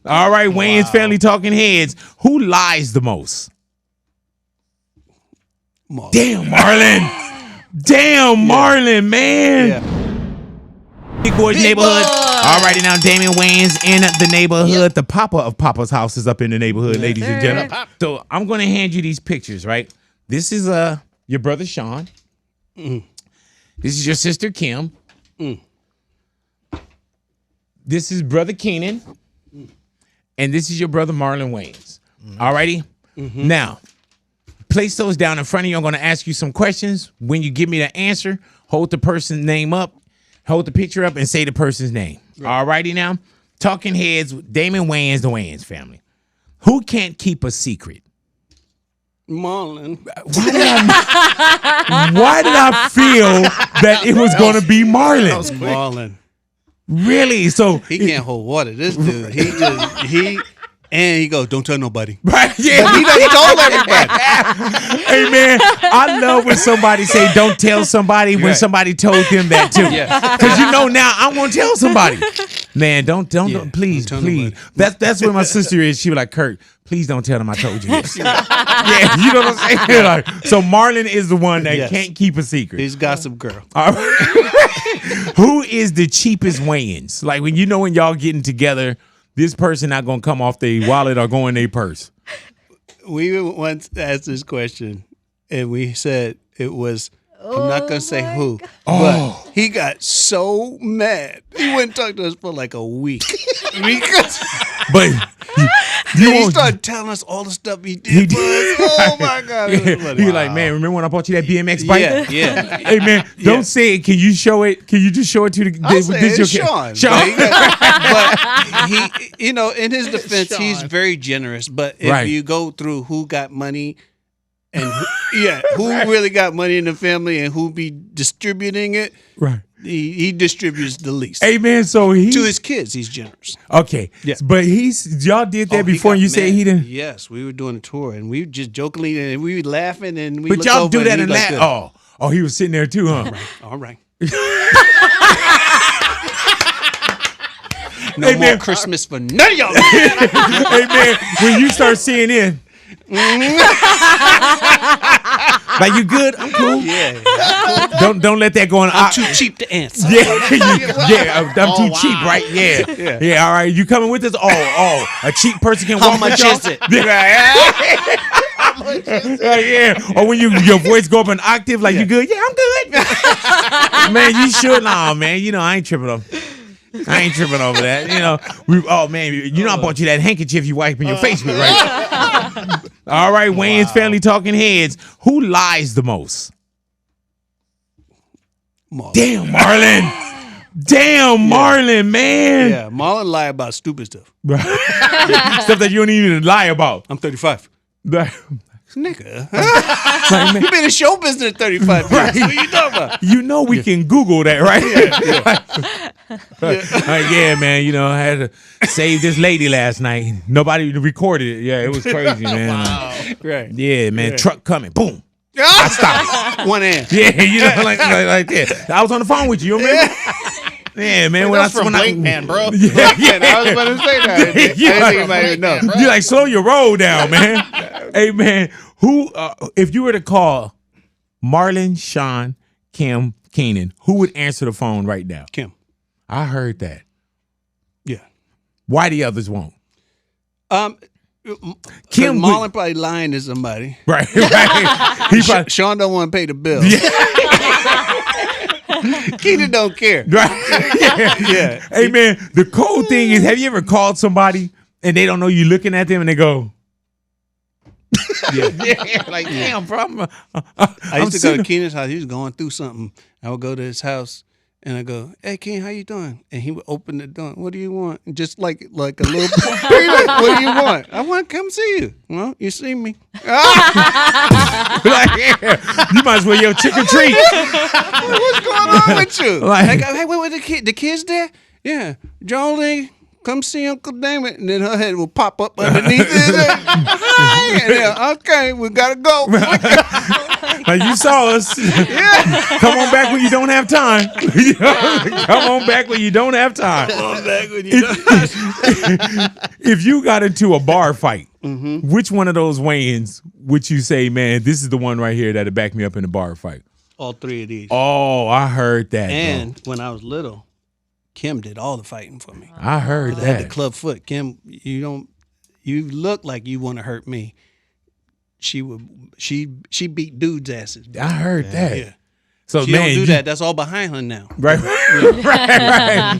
All right, Wayans family talking heads. Who lies the most? Marlon. Damn, Marlon. Damn, Marlon, man. Yeah. Big Boy's neighborhood. All righty now, Damon Wayans in the neighborhood. The papa of Papa's house is up in the neighborhood, ladies and gentlemen. So I'm going to hand you these pictures, right? This is your brother Shawn. This is your sister Kim. This is brother Keenan. And this is your brother Marlon Wayans. All righty? Now, place those down in front of you. I'm going to ask you some questions. When you give me the answer, hold the person's name up, hold the picture up, and say the person's name. All righty now? Talking heads with Damon Wayans, the Wayans family. Who can't keep a secret? Marlon. Why did I feel that it was going to be Marlon? Marlon. Really? So he can't hold water. This dude, he goes, don't tell nobody. Right? Yeah, he told everybody. Hey man, I love when somebody say don't tell somebody when somebody told them that too. Because you know now I'm gonna tell somebody. Man, don't please. That's where my sister is. She was like, Kurt, please don't tell them I told you this. Yeah, you know what I'm saying? Like, so Marlon is the one that can't keep a secret. He's gossip girl. All right. Who is the cheapest Wayans? Like when y'all getting together, this person not gonna come off their wallet or go in their purse. We once asked this question, and we said it was. I'm not gonna say who, but he got so mad. He wouldn't talk to us for like a week. But he started telling us all the stuff he did. Oh my God! He was like, man, remember when I bought you that BMX bike? Yeah. Hey man, don't say it. Can you show it? Can you just show it to the? Shawn. But he, in his defense, he's very generous. But if you go through who got money. And who really got money in the family and who be distributing it? Right. He distributes the least. Hey man, so to his kids, he's generous. Okay. Yes. But y'all did that before and you said he didn't. Yes, we were doing a tour and we just jokingly and we were laughing and we. But y'all do that and laugh. Oh, he was sitting there too, huh? All right. No more Christmas for none of y'all. Hey man, when you start seeing it. Like you good? I'm cool. Yeah. Don't let that go on. I'm too cheap to answer. I'm too cheap, right? Yeah. All right, you coming with us? Oh, a cheap person can walk with y'all. How much is it? Yeah. Or when your voice go up an octave, like you good? Yeah, I'm good. Man, you should. Nah, man. I ain't tripping over. I ain't tripping over that. I bought you that handkerchief you wiping your face with, right? All right, Wayans family talking heads. Who lies the most? Marlon. Damn, Marlon. Marlon, man. Yeah, Marlon lie about stupid stuff. Stuff that you don't even lie about. I'm 35. Nigga. Like, you been in show business at 35 years. What are you talking about? We can Google that, right? Yeah, man. I had to save this lady last night. Nobody recorded it. Yeah, it was crazy, man. Wow. Right. Yeah, man. Truck coming. Boom. I stopped. One hand. Yeah, like that. I was on the phone with you. You remember? Yeah, man. Wait, that's from Blink Man, bro. Yeah, I was about to say that. I didn't think anybody would know. You like slow your roll down, man. Hey, man. Who, if you were to call Marlon, Shawn, Kim, Keenan, who would answer the phone right now? Kim. I heard that. Yeah. Why the others won't? Kim Marlon probably lying to somebody. Right. Shawn don't want to pay the bill. Yeah. Keenan don't care. Right. Yeah. Hey man, the cool thing is, have you ever called somebody and they don't know you looking at them and they go, like, damn, bro. I used to go to Keenan's house. He was going through something. I would go to his house and I go, hey, Ken, how you doing? And he would open the door. What do you want? And just like a little, what do you want? I want to come see you. Well, you see me. Like, you might as well yell trick or treat. What's going on with you? Like, hey, wait, the kids there? Yeah. Jolene, come see Uncle Damon. And then her head will pop up underneath it. Hi. And then, okay, we got to go. Like you saw us. Come on back when you don't have time. Come on back when you don't have time. Come on back when you don't have time. If you got into a bar fight, which one of those Wayans would you say, man, this is the one right here that'll back me up in a bar fight? All three of these. Oh, I heard that. And when I was little, Kim did all the fighting for me. I heard I had that. the club foot. Kim, you look like you want to hurt me. She beat dudes' asses. I heard that. Yeah. So She man, don't do that. That's all behind her now. Right,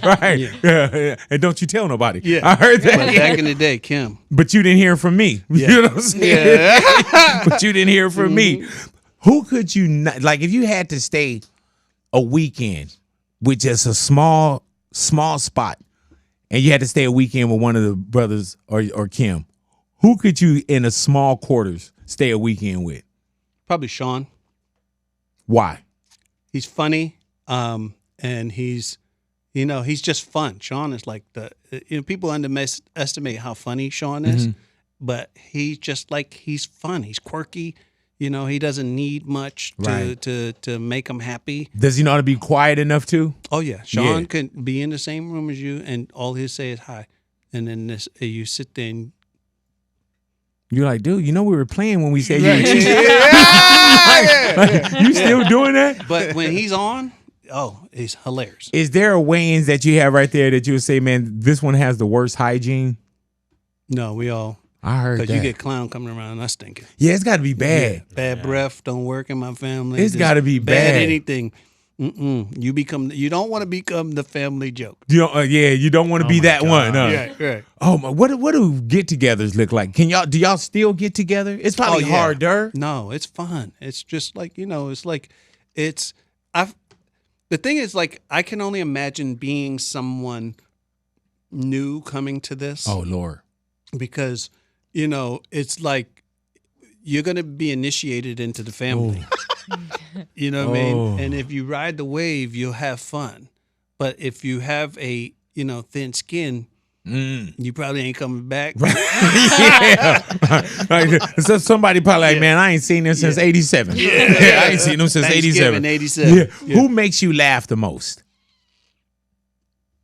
right. Yeah. And don't you tell nobody. Yeah. I heard that. But back in the day, Kim. But you didn't hear from me. Yeah. You know what I'm saying? Yeah. But you didn't hear from me. Who could you not, like if you had to stay a weekend with just a small spot and you had to stay a weekend with one of the brothers or Kim, who could you in a small quarters stay a weekend with? Probably Shawn. Why? He's funny, and he's just fun. Shawn is like people underestimate how funny Shawn is, but he's just like, he's fun. He's quirky. He doesn't need much to make him happy. Does he know how to be quiet enough too? Oh yeah, Shawn can be in the same room as you, and all he'll say is hi, and then you sit there and you're like, dude, we were playing when we said you were cheating. You still doing that? But when he's on, he's hilarious. Is there a Wayans that you have right there that you would say, man, this one has the worst hygiene? No, we all. I heard that. Because you get clown coming around and us stinking. Yeah, it's got to be bad. Yeah. Bad breath don't work in my family. It's got to be bad. Anything. You don't want to become the family joke. You don't want to be that one. Yeah, right. Oh my, what do get-togethers look like? Do y'all still get together? It's probably harder. No, it's fun. It's just like, the thing is, like, I can only imagine being someone new coming to this. Oh Lord. Because, it's like you're going to be initiated into the family. You know what I mean? And if you ride the wave, you'll have fun. But if you have a, thin skin, you probably ain't coming back. So somebody probably like, man, I ain't seen him since 87. I ain't seen him since 87. 87. Yeah. Who makes you laugh the most?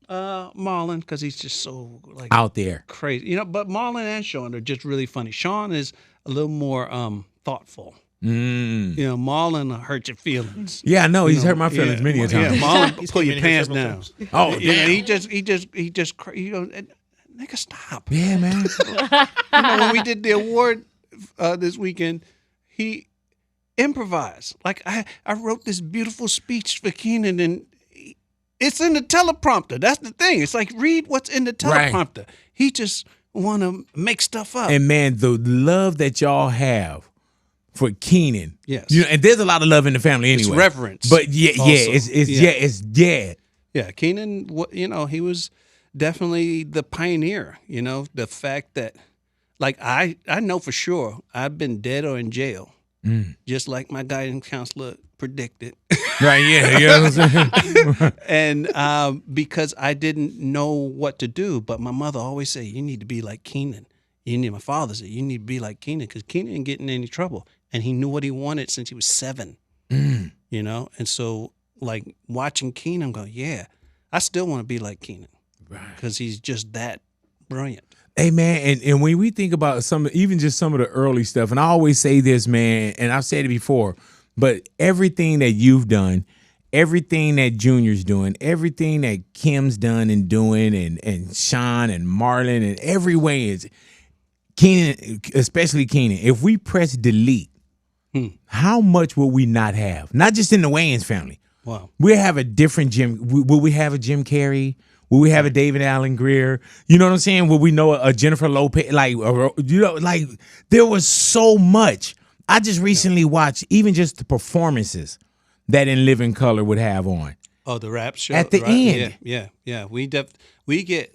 Marlon, because he's just so like out there, crazy. But Marlon and Shawn are just really funny. Shawn is a little more thoughtful. Marlon hurt your feelings. Yeah, I know. He's hurt my feelings many a time. Yeah, Marlon pull your pants down. Oh, he just nigga, stop. Yeah, man. When we did the award this weekend, he improvised. Like I wrote this beautiful speech for Keenan, and it's in the teleprompter. That's the thing. It's like, read what's in the teleprompter. Right. He just want to make stuff up. And man, the love that y'all have for Keenan. Yes. And there's a lot of love in the family anyway. It's reverence. But it's Yeah, Keenan, he was definitely the pioneer, the fact that, like, I know for sure I've been dead or in jail, just like my guidance counselor predicted. Right, yeah, you know what I'm saying? And because I didn't know what to do, but my mother always said, you need to be like Keenan. My father said, you need to be like Keenan, because Keenan didn't get in any trouble. And he knew what he wanted since he was 7, And so, like, watching Keenan go, I still want to be like Keenan, because he's just that brilliant. Hey, man, and when we think about even just some of the early stuff, and I always say this, man, and I've said it before, but everything that you've done, everything that Junior's doing, everything that Kim's done and doing, and Shawn and Marlon and every Wayans, Keenan, especially Keenan, if we press delete, how much will we not have? Not just in the Wayans family. Wow. We'll have a different Jim. Will we have a Jim Carrey? Will we have a David Allen Greer? You know what I'm saying? Will we know a Jennifer Lopez? Like there was so much. I just recently watched even just the performances that In Living Color would have on. Oh, the rap show at the end. Yeah. We get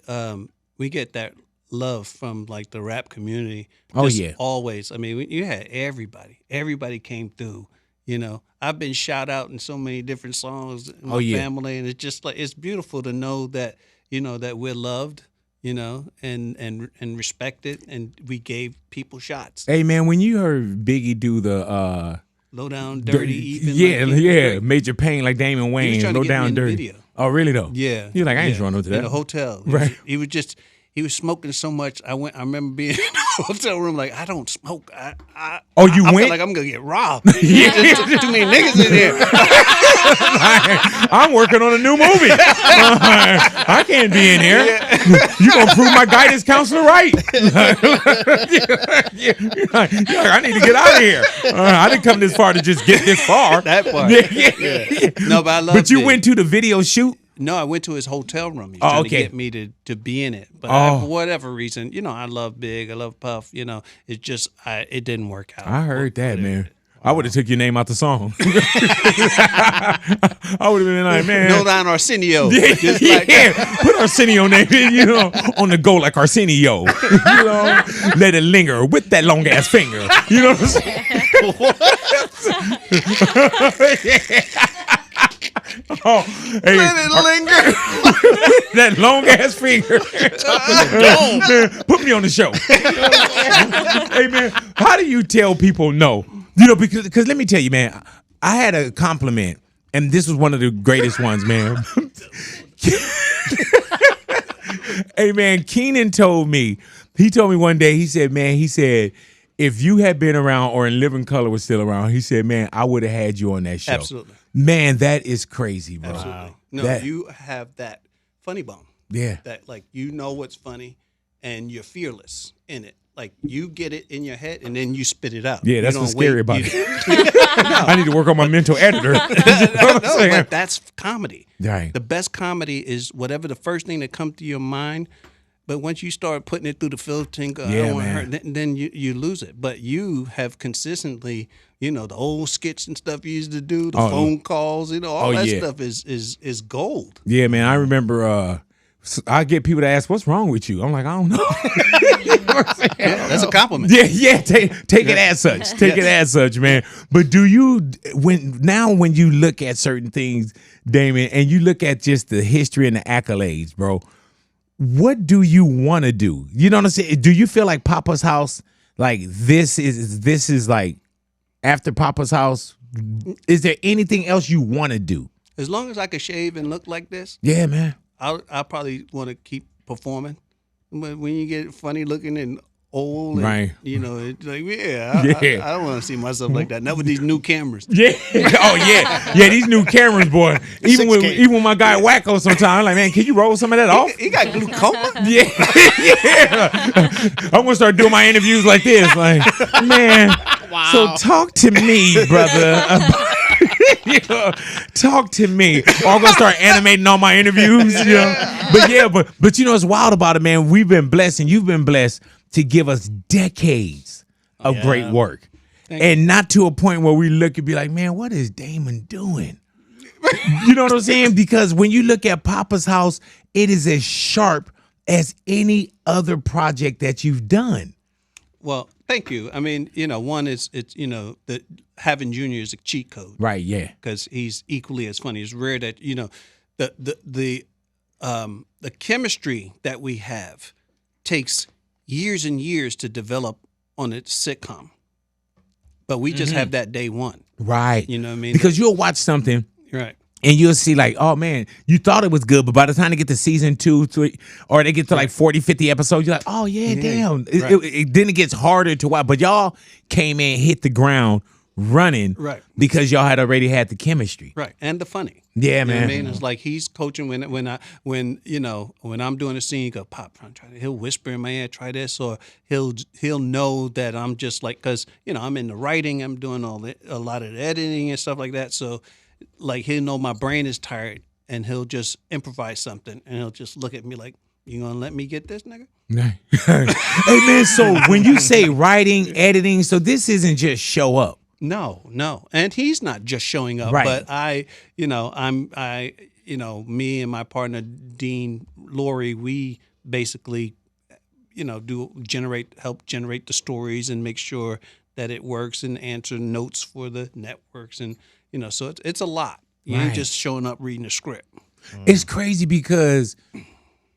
that love from, like, the rap community. Always. I mean, you had everybody. Everybody came through. I've been shout out in so many different songs in my family, and it's just like, it's beautiful to know that that we're loved, and respected, and we gave people shots. Hey man, when you heard Biggie do the Low Down Dirty. Even yeah, like, yeah. Major Pain like Damon Wayans. Low Down Dirty. Video. Oh, really though? Yeah. You're like, I ain't showing no to that. In a hotel. Right. He was smoking so much. I remember being in the hotel room like, I don't smoke. I went? feel like I'm gonna get robbed. Yeah. Too many niggas in here. I'm working on a new movie. I can't be in here. Yeah. You gonna prove my guidance counselor right? I need to get out of here. I didn't come this far to just get this far. That part. Yeah. No, but I love. But you went to the video shoot. No, I went to his hotel room. He was trying to get me to be in it. But for whatever reason, I love Big, I love Puff. It's just it didn't work out. I heard that, man. I would have took your name out the song. I would have been like, man. No down Arsenio. Put Arsenio name in, on the go like Arsenio. Let it linger with that long ass finger. You know what I'm saying? Hey, let it linger. That long ass finger. Put me on the show. Hey man, how do you tell people no? Because let me tell you, man, I had a compliment, and this was one of the greatest ones, man. Hey man, Keenan told me one day, he said, if you had been around or In Living Color was still around, he said, man, I would have had you on that show. Absolutely. Man, that is crazy, bro. Absolutely. No, you have that funny bone. Yeah. That what's funny and you're fearless in it. Like you get it in your head and then you spit it out. Yeah, that's what's scary about it. I need to work on my mental editor. But that's comedy. Right. The best comedy is whatever the first thing that comes to your mind. But once you start putting it through the filter, I don't want to hurt, then you lose it. But you have consistently, the old skits and stuff you used to do, the phone calls, all that stuff is gold. Yeah, man. I remember I get people to ask, "What's wrong with you?" I'm like, I don't know. That's a compliment. Yeah. Take it as such. Take it as such, man. But do you when you look at certain things, Damon, and you look at just the history and the accolades, bro? What do you want to do? You know what I'm saying? Do you feel like Papa's House, like this is like after Papa's House? Is there anything else you want to do? As long as I can shave and look like this, yeah, man. I probably want to keep performing. But when you get funny looking and old, and, right? It's like I don't want to see myself like that. Not with these new cameras. Yeah. Oh yeah. These new cameras, boy. Even with my guy Wacko, sometimes I'm like, man, can you roll some of that off? He got glaucoma. Yeah. I'm gonna start doing my interviews like this, like, man. Wow. So talk to me, brother. Talk to me. Or I'm gonna start animating all my interviews. But it's wild about it, man. We've been blessed, and you've been blessed to give us decades of great work. And not to a point where we look and be like, man, what is Damon doing? You know what I'm saying? Because when you look at Papa's House, it is as sharp as any other project that you've done. Well, thank you. I mean, one is that having Junior is a cheat code, right? Yeah, because he's equally as funny. It's rare that the chemistry that we have takes years and years to develop on a sitcom, but we just have that day one, right? You know what I mean? Because you'll watch something, right? And you'll see like, oh man, you thought it was good, but by the time they get to season 2, 3, or they get to like 40, 50 episodes, you're like, oh yeah, damn. Then it gets harder to watch. But y'all came in, hit the ground running, right? Because y'all had already had the chemistry, right? And the funny, yeah, man. You know what I mean, it's like he's coaching when I'm doing a scene, he go, Pop, he'll whisper in my ear, try this, or he'll know that I'm just like, because I'm in the writing, I'm doing a lot of the editing and stuff like that, so. Like he'll know my brain is tired, and he'll just improvise something, and he'll just look at me like, "You gonna let me get this, nigga?" Hey man, so when you say writing, editing, so this isn't just show up. No, and he's not just showing up. Right. But me and my partner Dean Laurie, we basically, help generate the stories and make sure that it works and answer notes for the networks and. So it's a lot. You ain't just showing up reading a script. It's crazy because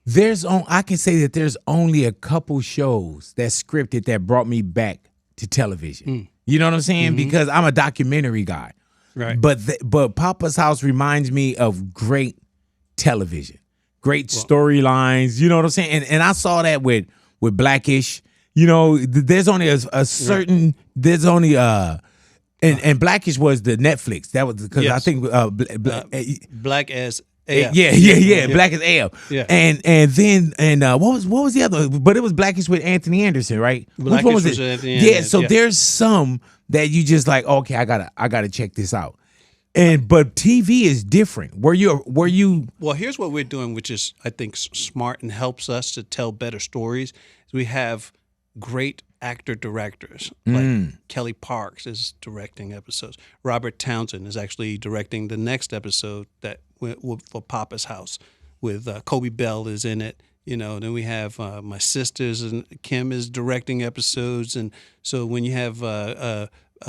I can say that there's only a couple shows that scripted that brought me back to television. You know what I'm saying? Because I'm a documentary guy. Right. But Papa's House reminds me of great television, great storylines. You know what I'm saying? And I saw that with Blackish. You know, there's only a certain and Blackish was the Netflix. That was because I think Black as AF. Yeah. Black as AF. Yeah. And then what was the other? But it was Blackish with Anthony Anderson, right? Blackish Which one was it? Anthony Yeah. Anderson, So there's some that you just like, okay, I gotta check this out. But TV is different. Were you? Well, here's what we're doing, which is I think smart and helps us to tell better stories. We have great actor directors like Kelly Parks is directing episodes. Robert Townsend is actually directing the next episode that for Papa's House with Kobe Bell is in it. You know, then we have my sisters and Kim is directing episodes, and so when you have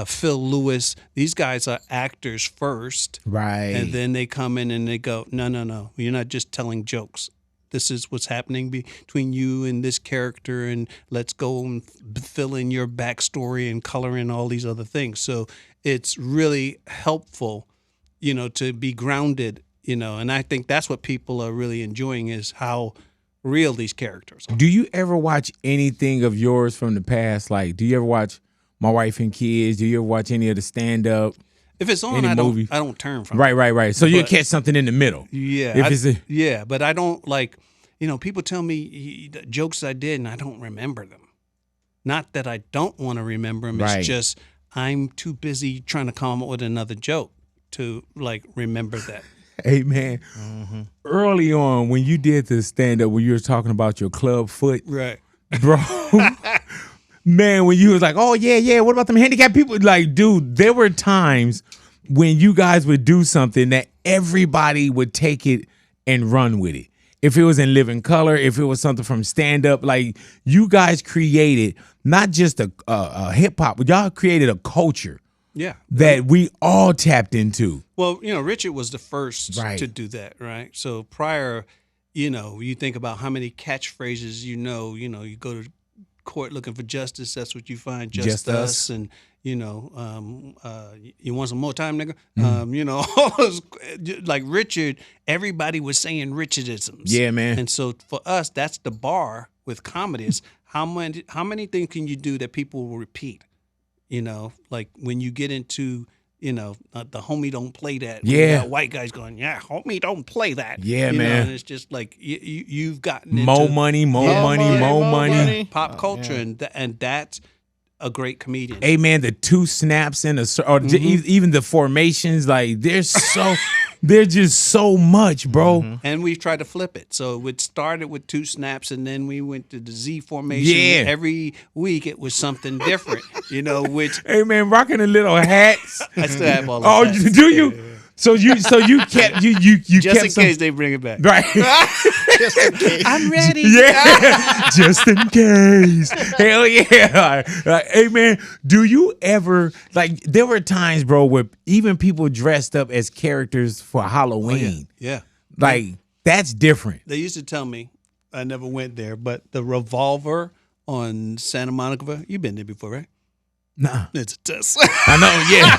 Phil Lewis, these guys are actors first, right? And then they come in and they go, no, you're not just telling jokes. This is what's happening between you and this character, and let's go and fill in your backstory and color in all these other things. So it's really helpful, you know, to be grounded, you know, and I think that's what people are really enjoying is how real these characters are. Do you ever watch anything of yours from the past? Like, do you ever watch My Wife and Kids? Do you ever watch any of the stand-up? If it's on, I don't turn from it. Right. Right. So you catch something in the middle. Yeah. But I don't like, you know, people tell me the jokes I did and I don't remember them. Not that I don't want to remember them. It's just I'm too busy trying to come up with another joke to like remember that. Hey, man, early on when you did the stand-up where you were talking about your club foot. Right. Bro. Man, when you was like, oh, yeah, what about them handicapped people? Like, dude, there were times when you guys would do something that everybody would take it and run with it. If it was in Living Color, if it was something from stand-up, like you guys created not just a hip-hop, but y'all created a culture that we all tapped into. Well, you know, Richard was the first to do that, right? So prior, you know, you think about how many catchphrases you go to court looking for justice, that's what you find, just us. And you know, you want some more time, nigga? You know, like Richard, everybody was saying Richardisms. Yeah, man. And so for us, that's the bar with comedies. How many things can you do that people will repeat? You know, like when you get into, you know, the homie don't play that. Yeah. White guys going, yeah, homie don't play that. Yeah, you man. know, and it's just like you've gotten into more money. Pop culture, and that's a great comedian. Hey, man, the two snaps and even the formations, like there's just so much, bro. And we've tried to flip it. So it started with two snaps, and then we went to the Z formation. Yeah. Every week it was something different, you know, which... Hey, man, rocking the little hats. I still have all those hats. Do you? Yeah. So you kept you just kept in case they bring it back. Right. Just in case. I'm ready. Yeah. Just in case. Hell yeah. Hey, man, do you ever, like, there were times, bro, where even people dressed up as characters for Halloween. Oh, yeah. Like, that's different. They used to tell me, I never went there, but the Revolver on Santa Monica, you've been there before, right? Nah. It's a test. I know, yeah.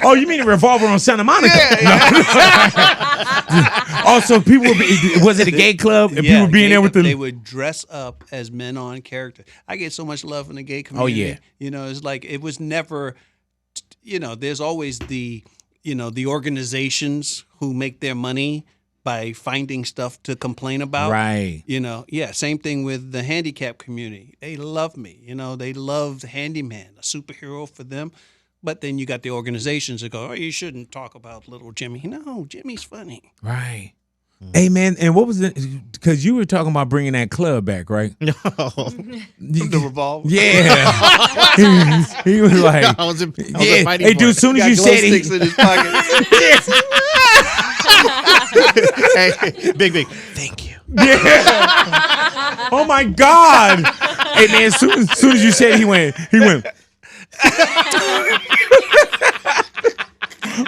Oh, you mean a Revolver on Santa Monica? Yeah. Also, people was it a gay club? And people being there with them. They would dress up as men on character. I get so much love from the gay community. Oh, yeah. You know, it's like, it was never, you know, there's always the organizations who make their money by finding stuff to complain about. Right. You know, same thing with the handicap community. They love me. You know, they love the handyman, a superhero for them. But then you got the organizations that go, oh, you shouldn't talk about little Jimmy. No, Jimmy's funny. Right. Hey, man, and what was it? Because you were talking about bringing that club back, right? No. The Revolver? Yeah. he was like, hey, dude, as soon as you said it. In his pocket. Hey, big. Thank you. Yeah. Oh my God. Hey, man, as soon as you said he went.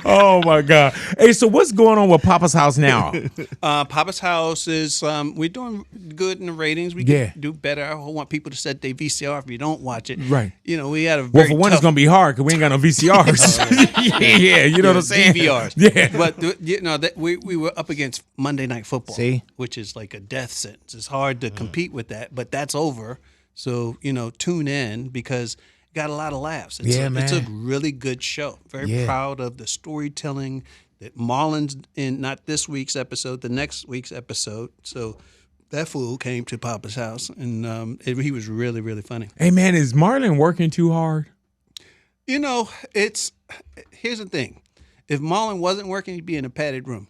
Oh my God. Hey, so what's going on with Papa's House now? Papa's House is we're doing good in the ratings. We can do better. I want people to set their VCR if you don't watch it. Right. You know, we had a Well, for one, it's gonna be hard because we ain't got no VCRs. Yeah, you know what I'm saying? DVRs. Yeah. But you know that we were up against Monday Night Football, See? which is like a death sentence. It's hard to compete with that, but that's over. So, you know, tune in because it got a lot of laughs. It's a really good show. Very proud of the storytelling that Marlon's in, not this week's episode, the next week's episode. So that fool came to Papa's house, and he was really, really funny. Hey, man, is Marlon working too hard? You know, here's the thing. If Marlon wasn't working, he'd be in a padded room.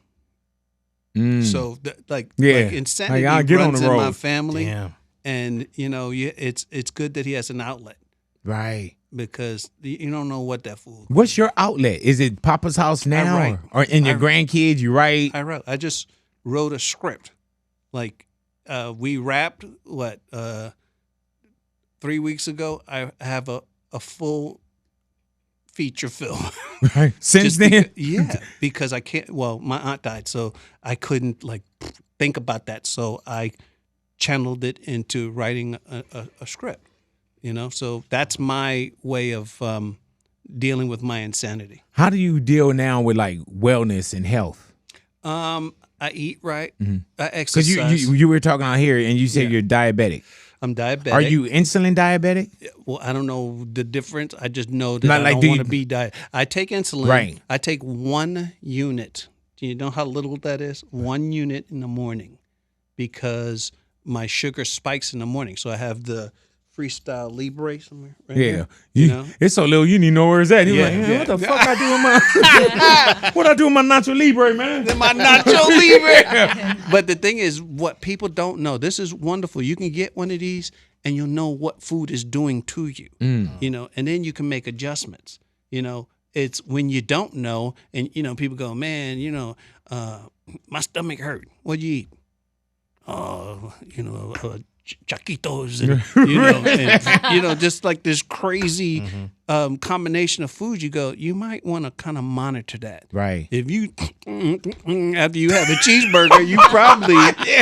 So, like insanity runs in my family. Damn. And, you know, it's good that he has an outlet. Right. Because you don't know what that fool. What's your outlet? Is it Papa's House now? Or in your grandkids, you write? I wrote. I just wrote a script. Like, we wrapped, 3 weeks ago? I have a full feature film. Right. Since then? Because I can't, my aunt died, so I couldn't, think about that. So I channeled it into writing a script, you know. So that's my way of dealing with my insanity. How do you deal now with wellness and health? I eat right. I exercise. Because you were talking out here and you said you're diabetic. I'm diabetic. Are you insulin diabetic? Well, I don't know the difference. I just know that I don't want to be diabetic. I take insulin. Right. I take 1 unit. Do you know how little that is? 1 unit in the morning, because my sugar spikes in the morning. So I have the Freestyle Libre somewhere. Right here, you know? It's so little you need to know where it's at. You're what the fuck I do with my what I do with my Nacho Libre, man? My Nacho Libre. But the thing is, what people don't know, this is wonderful. You can get one of these and you'll know what food is doing to you. You know, and then you can make adjustments. You know, it's when you don't know, and you know, people go, man, you know, my stomach hurt. What'd you eat? You know, Chaquitos, and, you know, just like this crazy combination of foods. You go, you might want to kind of monitor that. Right. If you, after you have a cheeseburger, you probably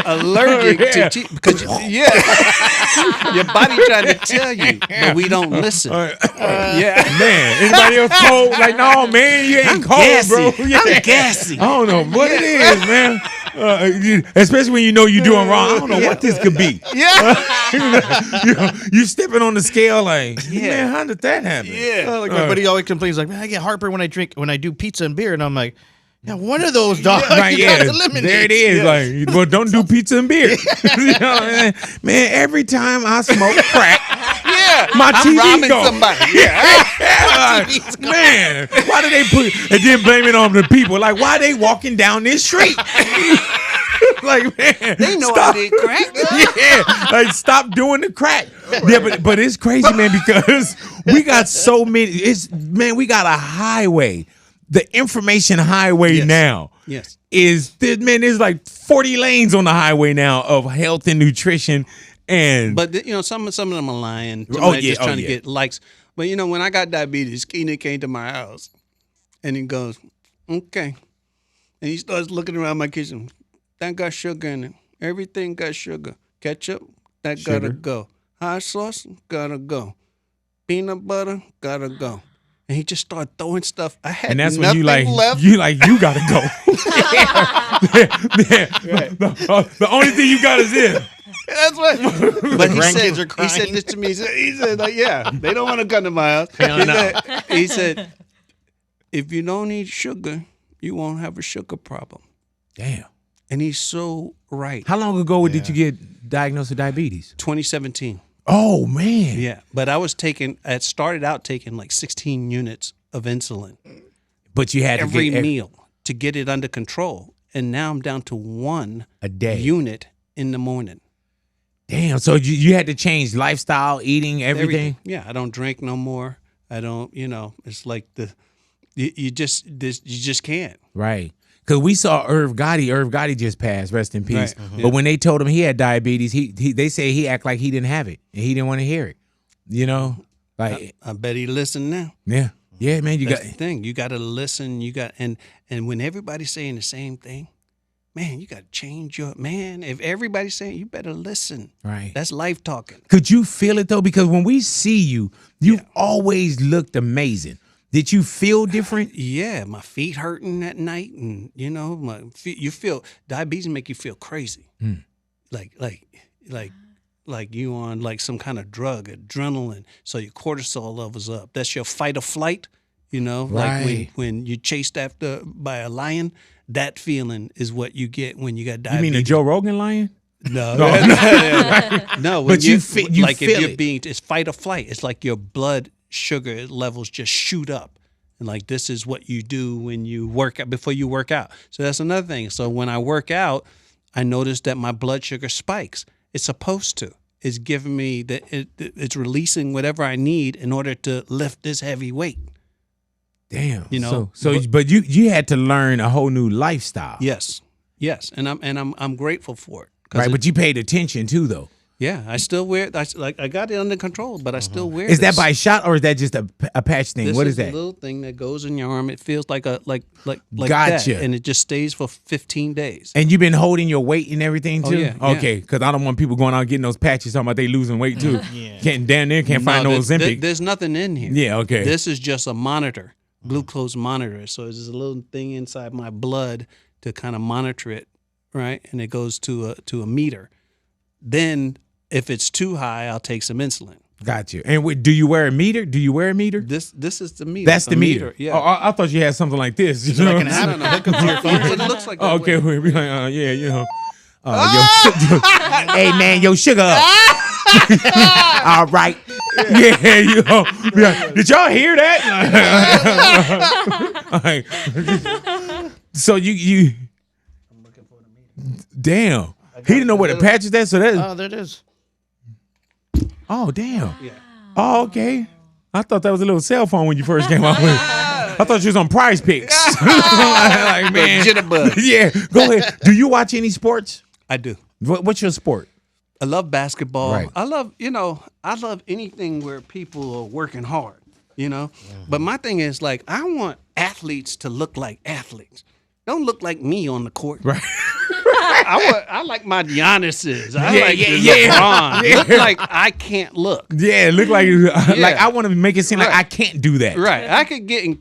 allergic to cheese because your body trying to tell you, but we don't listen. Man. Anybody else cold? Like, no, man, you ain't cold, gassy, bro. I'm gassy. I don't know what it is, man. Especially when you know you're doing wrong. I don't know what this could be. You stepping on the scale like, man, how did that happen? Like my buddy always complains, like, man, I get heartburn when I do pizza and beer, and I'm like, yeah, one of those dogs. Right, there it is. Like, well, don't do pizza and beer. You know, man, every time I smoke crack, my TV's gone. Somebody. Man, why do they put and then blame it on the people? Like, why they walking down this street? Like, man, they know I did crack. Like, stop doing the crack. Yeah, but it's crazy, man, because we got so many. We got a highway. The information highway now is, man, there's like 40 lanes on the highway now of health and nutrition. But you know, some of them are lying. Just trying to get likes. But you know, when I got diabetes, Keenan came to my house and he goes, okay. And he starts looking around my kitchen. That got sugar in it. Everything got sugar. Ketchup, that gotta go. Hot sauce, gotta go. Peanut butter, gotta go. And he just started throwing stuff. I had nothing left. And that's when you gotta go. The only thing you got is this. That's what. But he said this to me. He said, like, they don't want to come to my house. He said, if you don't eat sugar, you won't have a sugar problem. Damn. And he's so right. How long ago did you get diagnosed with diabetes? 2017. Oh, man. Yeah. But I started out taking like 16 units of insulin. But you had every meal to get it under control. And now I'm down to 1 a day unit in the morning. Damn. So you had to change lifestyle, eating, everything? Yeah. I don't drink no more. I don't, you know, it's like you just can't. Right. Because we saw Irv Gotti just passed, rest in peace. Right. But when they told him he had diabetes, they say he act like he didn't have it and he didn't want to hear it. You know, like I bet he listened now. Yeah. Yeah, man. That's the thing. You got to listen. And when everybody's saying the same thing, man, you got to change your man. If everybody's saying, you better listen. Right. That's life talking. Could you feel it though? Because when we see you, you've always looked amazing. Did you feel different? Yeah, my feet hurting at night, and my feet. You feel diabetes make you feel crazy, like you on like some kind of drug, adrenaline. So your cortisol levels up. That's your fight or flight. Like when you chased after by a lion. That feeling is what you get when you got diabetes. You mean the Joe Rogan lion? No. No, but you feel if you're it. It's fight or flight. It's like your blood sugar levels just shoot up. And like this is what you do when you work out, before you work out. So that's another thing. So when I work out, I notice that my blood sugar spikes. It's supposed to. It's giving me it's releasing whatever I need in order to lift this heavy weight. Damn. But you had to learn a whole new lifestyle. Yes, and I'm grateful for it. Right, but you paid attention too, though. Yeah, I still wear it. I got it under control, but I still wear it. Is that by shot or is that just a patch thing? What is that? A little thing that goes in your arm. It feels like like Gotcha. that, and it just stays for 15 days. And you've been holding your weight and everything too? Yeah, okay, because I don't want people going out getting those patches talking about they losing weight too. Can't find no Ozempic. There's nothing in here. Yeah, okay. This is just a monitor. Glucose monitor. So there's a little thing inside my blood to kind of monitor it, right? And it goes to a meter. Then if it's too high, I'll take some insulin. Got you. And do you wear a meter? This is the meter. That's the meter. Yeah. Oh, I thought you had something like this. It's like an app hook up to your phone. It looks like that. Oh, okay. We'll be like, hey man, yo, sugar up. All right. Yeah, did y'all hear that? So you I'm looking for the meter. Damn. He didn't know where the patch is at, so that there it is. Oh, damn. Yeah. Oh, okay. I thought that was a little cell phone when you first came out with it. I thought you was on Prize Picks. Like, man. Jitterbug. Yeah, go ahead. Do you watch any sports? I do. What's your sport? I love basketball. Right. I love anything where people are working hard, But my thing is, like, I want athletes to look like athletes. Don't look like me on the court. Right. I like my Giannis's. I like LeBron. Yeah. Look like I can't look. Yeah, look like I want to make it seem like I can't do that. Right. I could get in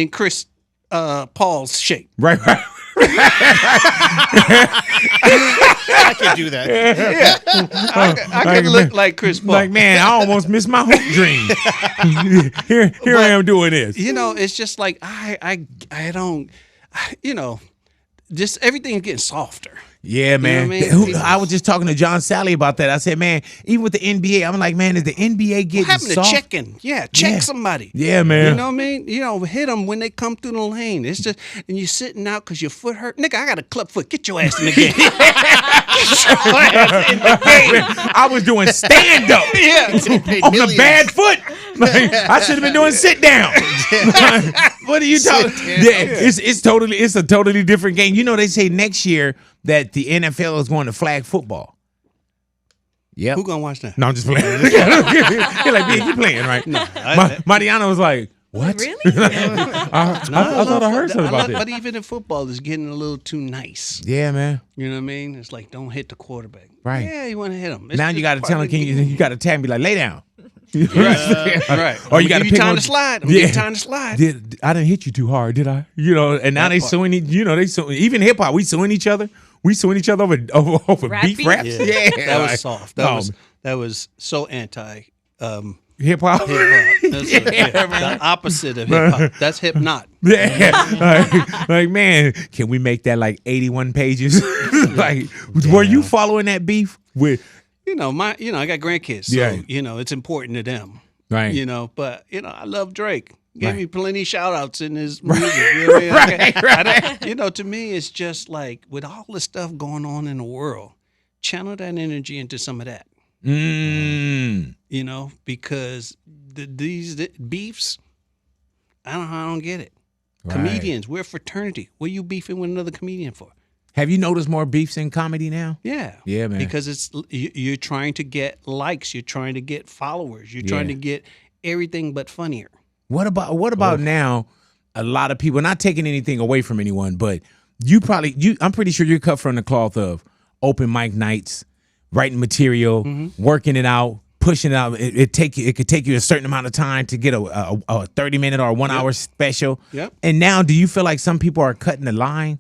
Chris Paul's shape. Right. I can do that. Yeah. I could look like Chris Paul. Like, man, I almost missed my hoop dream. Here I am doing this. It's just like I don't, just everything's getting softer. Yeah, man. I was just talking to John Sally about that. I said, man, even with the NBA, I'm like, man, is the NBA getting having soft? to checking? Yeah, check somebody. Yeah, man. You know what I mean? Hit them when they come through the lane. It's just, and you're sitting out because your foot hurt. Nigga, I got a club foot. Get your ass in the game. Get your ass in the game. I was doing stand up. Yeah, on a bad foot. Like, I should have been doing sit down. What are you talking? Yeah, it's a totally different game. They say next year that the NFL is going to flag football. Yep. Who gonna watch that? No, I'm just playing. You're like, man, you playing, right? No. Mariana was like, what? Really? I thought I heard something about that. But even in football, it's getting a little too nice. Yeah, man. You know what I mean? It's like, don't hit the quarterback. Right. Yeah, you want to hit him. Now you got to tell him, you got to tag me like, lay down. Right. Or you got to pick time to slide. Time to slide. I didn't hit you too hard, did I? And now they suing. Even hip hop. We suing each other. We suing each other over beef raps. Yeah. That was soft. That was so anti. Hip hop. The opposite of hip hop. That's hip not. Yeah. Like, man, can we make that like 81 pages? Were you following that beef with? I got grandkids, so it's important to them. Right. But I love Drake. Gave me plenty of shout outs in his music. You know what I mean? To me it's just like, with all the stuff going on in the world, channel that energy into some of that. Because these beefs, I don't get it. Right. Comedians, we're a fraternity. What are you beefing with another comedian for? Have you noticed more beefs in comedy now? Yeah. Yeah, man. Because you're trying to get likes. You're trying to get followers. You're trying to get everything but funnier. What about now? A lot of people, not taking anything away from anyone, but I'm pretty sure you're cut from the cloth of open mic nights, writing material, working it out, pushing it out. It could take you a certain amount of time to get a 30-minute or a 1 hour special. Yep. And now, do you feel like some people are cutting the line?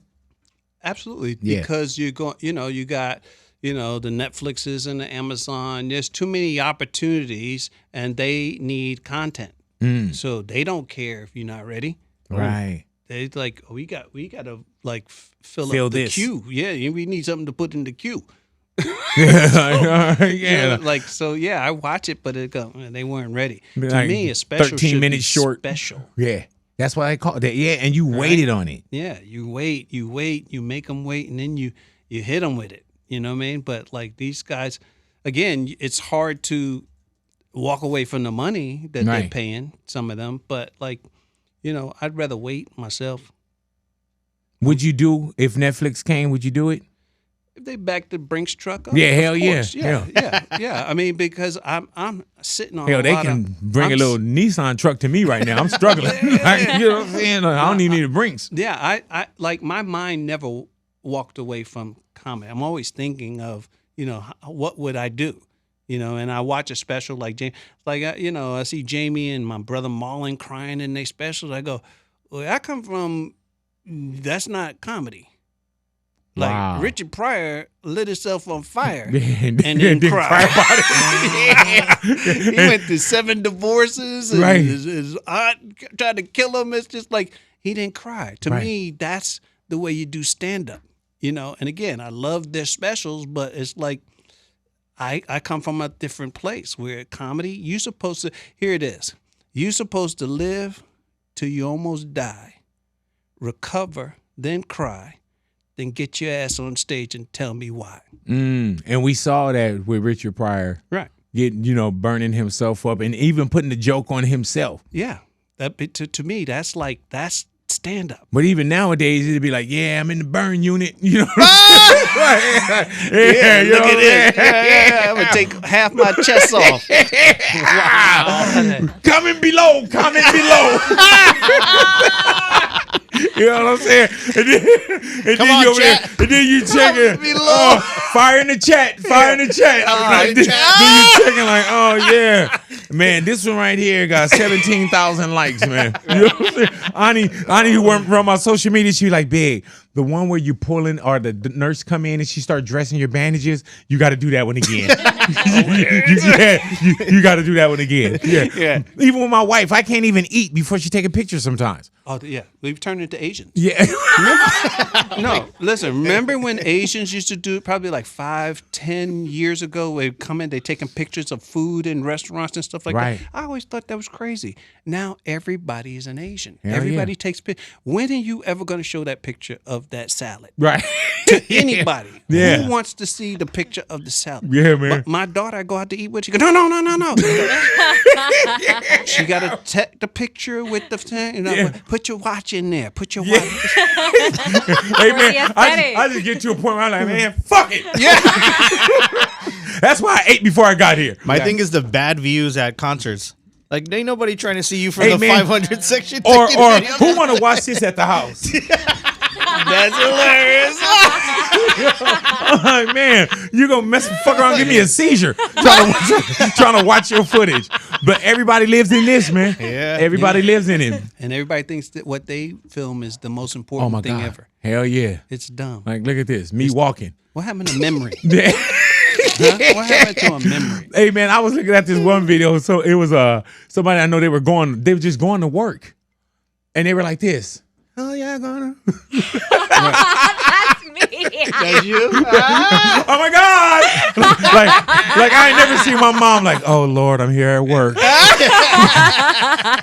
Absolutely, because you're going. You got the Netflixes and the Amazon. There's too many opportunities, and they need content. So they don't care if you're not ready. Right. They like, we got to like fill up the queue. Yeah, we need something to put in the queue. I watch it, but they weren't ready. To me, a special 13-minute short special. Yeah, that's why I call it that. Yeah, and you waited on it. Yeah, you wait, you make them wait, and then you hit them with it. You know what I mean? But like these guys, again, it's hard to walk away from the money that they're paying, some of them, but like, I'd rather wait myself. Would you do, if Netflix came, would you do it? If they back the Brinks truck up? Yeah, hell yeah. Yeah. I mean, because I'm sitting on they can bring a little Nissan truck to me right now. I'm struggling. You know what I'm saying? I don't even need a Brinks. Yeah, I like my mind never walked away from comedy. I'm always thinking of, what would I do? And I watch a special like Jamie, I see Jamie and my brother Marlon crying in their specials. I go, well, I come from, that's not comedy. Like Richard Pryor lit himself on fire and then cried. He went through 7 divorces and his aunt tried to kill him. It's just like he didn't cry. To me, that's the way you do stand up. And again, I love their specials, but it's like I come from a different place where comedy, you're supposed to, here it is, you're supposed to live till you almost die, recover, then cry, then get your ass on stage and tell me why. And we saw that with Richard Pryor. Right. Burning himself up and even putting the joke on himself. Yeah. That to me, that's stand up. But even nowadays, it'd be like, yeah, I'm in the burn unit. Look at this. Yeah, I'm going to take half my chest off. Wow. Comment below. You know what I'm saying? And then you checking. Fire in the chat. Then you checking like, oh yeah, man, this one right here got 17,000 likes, man. You know what I'm saying? Ani, who run my social media, she like, big. The one where you pulling or the nurse come in and she start dressing your bandages, you got to do that one again. You got to do that one again. Yeah. Even with my wife, I can't even eat before she take a picture sometimes. Oh yeah, we've turned into Asians. Yeah. No, listen. Remember when Asians used to do it? Probably like 5-10 years ago. They'd come in, they taking pictures of food in restaurants and stuff like that. I always thought that was crazy. Now everybody is an Asian. Everybody takes pictures. When are you ever going to show that picture of that salad? Right. To anybody. Who wants to see the picture of the salad? Yeah, man. My daughter, I go out to eat with. She goes, no. She got to take the picture with the put your watch in there. Put your watch. Hey man, I just get to a point where I'm like, man, fuck it. Yeah. That's why I ate before I got here. My thing is the bad views at concerts. Like, ain't nobody trying to see you from the 500 section. Or who want to watch this at the house? That's hilarious. Oh, man, you gonna fuck around and give me a seizure trying to watch your footage. But everybody lives in this, man. Yeah. Everybody lives in it. And everybody thinks that what they film is the most important thing ever. Hell yeah. It's dumb. Like, look at this. Me walking. What happened to memory? What happened to a memory? Hey, man, I was looking at this one video. So it was somebody I know, they were just going to work. And they were like this. Oh, yeah, gonna. That's me. That's you? Oh my God! like I ain't never seen my mom like, oh Lord, I'm here at work.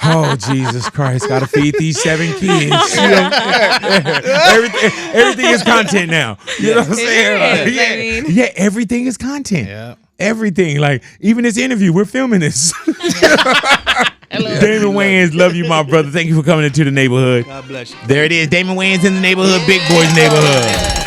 Oh Jesus Christ, gotta feed these 7 kids. You know? Everything is content now. You know what I'm saying? Yeah, everything is content. Yeah. Everything, like even this interview, we're filming this. Hello. Damon Wayans, love you, my brother. Thank you for coming into the neighborhood. God bless you. There it is, Damon Wayans in the neighborhood, Big Boys neighborhood.